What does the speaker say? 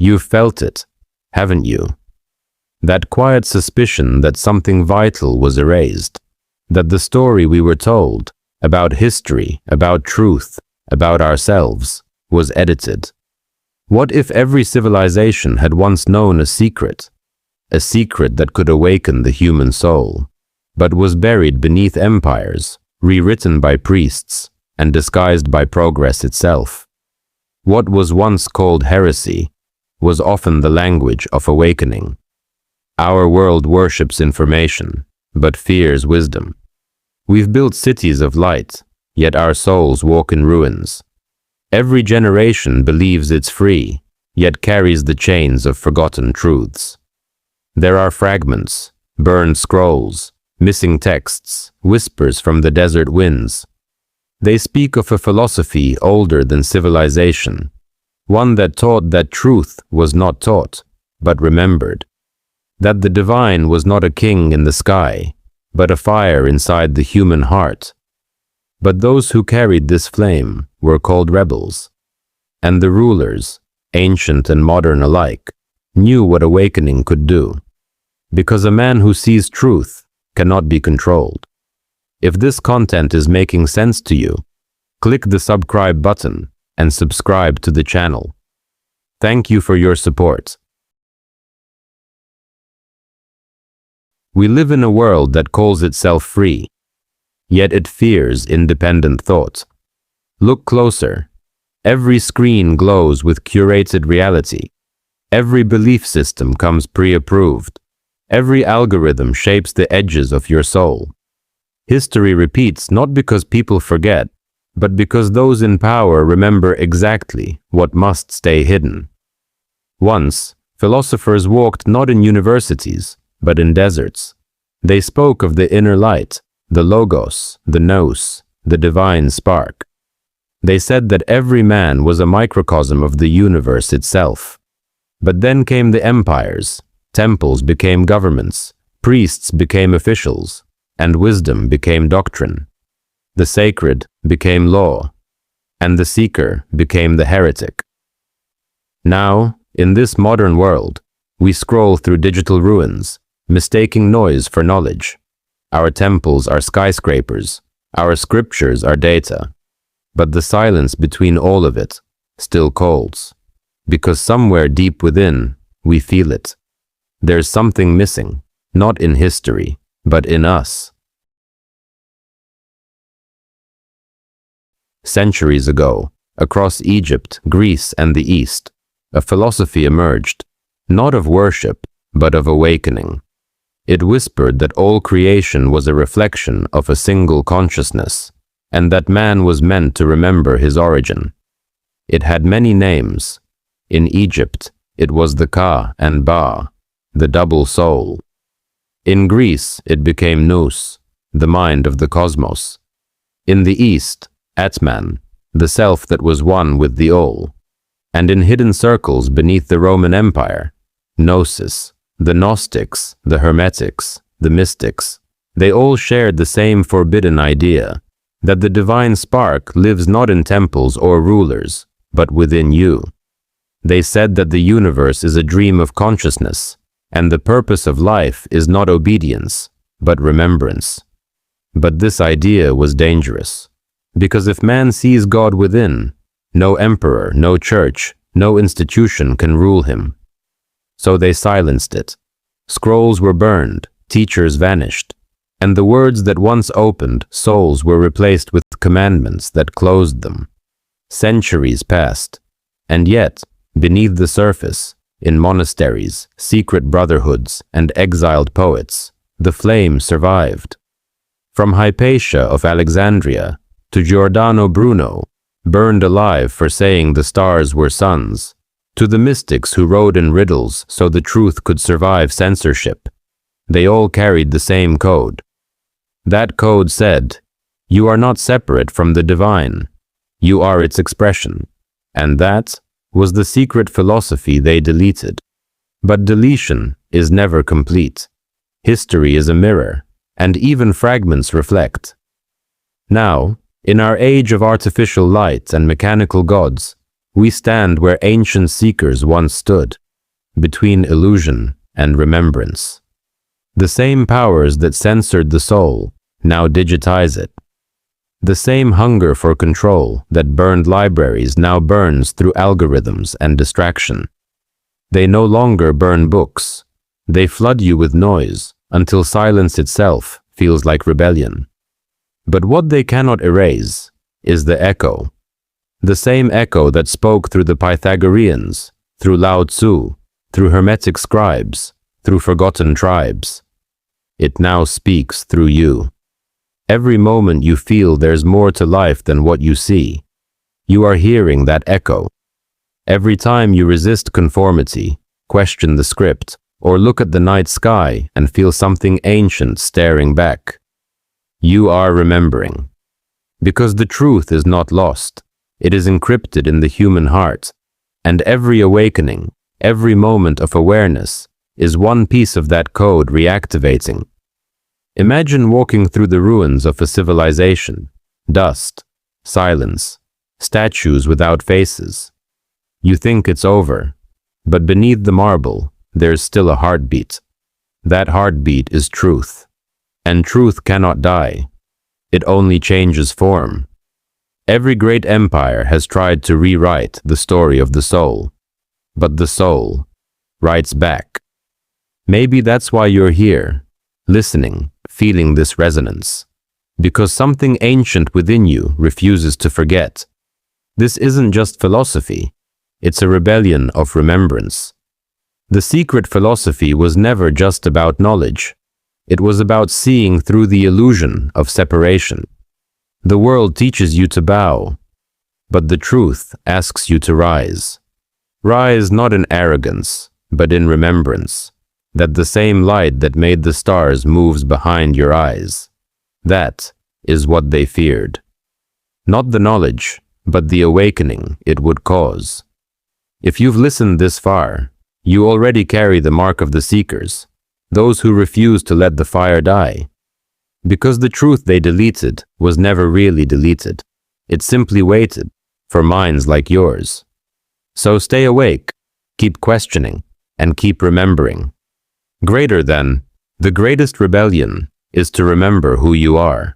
You've felt it, haven't you? That quiet suspicion that something vital was erased, that the story we were told, about history, about truth, about ourselves, was edited. What if every civilization had once known a secret that could awaken the human soul, but was buried beneath empires, rewritten by priests, and disguised by progress itself? What was once called heresy was often the language of awakening. Our world worships information, but fears wisdom. We've built cities of light, yet our souls walk in ruins. Every generation believes it's free, yet carries the chains of forgotten truths. There are fragments, burned scrolls, missing texts, whispers from the desert winds. They speak of a philosophy older than civilization, one that taught that truth was not taught, but remembered, that the divine was not a king in the sky, but a fire inside the human heart. But those who carried this flame were called rebels, and the rulers, ancient and modern alike, knew what awakening could do, because a man who sees truth cannot be controlled. If this content is making sense to you, click the subscribe button and subscribe to the channel. Thank you for your support. We live in a world that calls itself free, yet it fears independent thought. Look closer. Every screen glows with curated reality. Every belief system comes pre-approved. Every algorithm shapes the edges of your soul. History repeats not because people forget, but because those in power remember exactly what must stay hidden. Once, philosophers walked not in universities, but in deserts. They spoke of the inner light, the logos, the nous, the divine spark. They said that every man was a microcosm of the universe itself. But then came the empires, temples became governments, priests became officials, and wisdom became doctrine. The sacred became law, and the seeker became the heretic. Now, in this modern world, we scroll through digital ruins, mistaking noise for knowledge. Our temples are skyscrapers, our scriptures are data, but the silence between all of it still calls, because somewhere deep within, we feel it. There's something missing, not in history, but in us. Centuries ago, across Egypt, Greece, and the East, a philosophy emerged, not of worship, but of awakening. It whispered that all creation was a reflection of a single consciousness, and that man was meant to remember his origin. It had many names. In Egypt, it was the Ka and Ba, the double soul. In Greece, it became nous, the mind of the cosmos. In the East, Atman, the self that was one with the all. And in hidden circles beneath the Roman Empire, gnosis, the Gnostics, the Hermetics, the Mystics, they all shared the same forbidden idea, that the divine spark lives not in temples or rulers, but within you. They said that the universe is a dream of consciousness, and the purpose of life is not obedience, but remembrance. But this idea was dangerous, because if man sees God within, no emperor, no church, no institution can rule him. So they silenced it. Scrolls were burned, teachers vanished, and the words that once opened souls were replaced with commandments that closed them. Centuries passed, and yet, beneath the surface, in monasteries, secret brotherhoods, and exiled poets, the flame survived. From Hypatia of Alexandria to Giordano Bruno, burned alive for saying the stars were suns, to the mystics who wrote in riddles so the truth could survive censorship, they all carried the same code. That code said, "You are not separate from the divine. You are its expression." And that was the secret philosophy they deleted. But deletion is never complete. History is a mirror, and even fragments reflect. Now, in our age of artificial light and mechanical gods, We stand where ancient seekers once stood, between illusion and remembrance. The same powers that censored the soul now digitize it. The same hunger for control that burned libraries now burns through algorithms and distraction. They no longer burn books. They flood you with noise until silence itself feels like rebellion. But what they cannot erase is the echo. The same echo that spoke through the Pythagoreans, through Lao Tzu, through Hermetic scribes, through forgotten tribes. It now speaks through you. Every moment you feel there's more to life than what you see. You are hearing that echo. Every time you resist conformity, question the script, or look at the night sky and feel something ancient staring back, you are remembering. Because the truth is not lost. It is encrypted in the human heart, and every awakening, every moment of awareness, is one piece of that code reactivating. Imagine walking through the ruins of a civilization, dust, silence, statues without faces. You think it's over, but beneath the marble, there's still a heartbeat. That heartbeat is truth, and truth cannot die. It only changes form. Every great empire has tried to rewrite the story of the soul, but the soul writes back. Maybe that's why you're here, listening, feeling this resonance, because something ancient within you refuses to forget. This isn't just philosophy, it's a rebellion of remembrance. The secret philosophy was never just about knowledge. It was about seeing through the illusion of separation. The world teaches you to bow, but the truth asks you to rise. Rise not in arrogance, but in remembrance, that the same light that made the stars moves behind your eyes. That is what they feared. Not the knowledge, but the awakening it would cause. If you've listened this far, you already carry the mark of the seekers, those who refuse to let the fire die. Because the truth they deleted was never really deleted. It simply waited for minds like yours. So stay awake, keep questioning, and keep remembering. Greater than, the greatest rebellion is to remember who you are.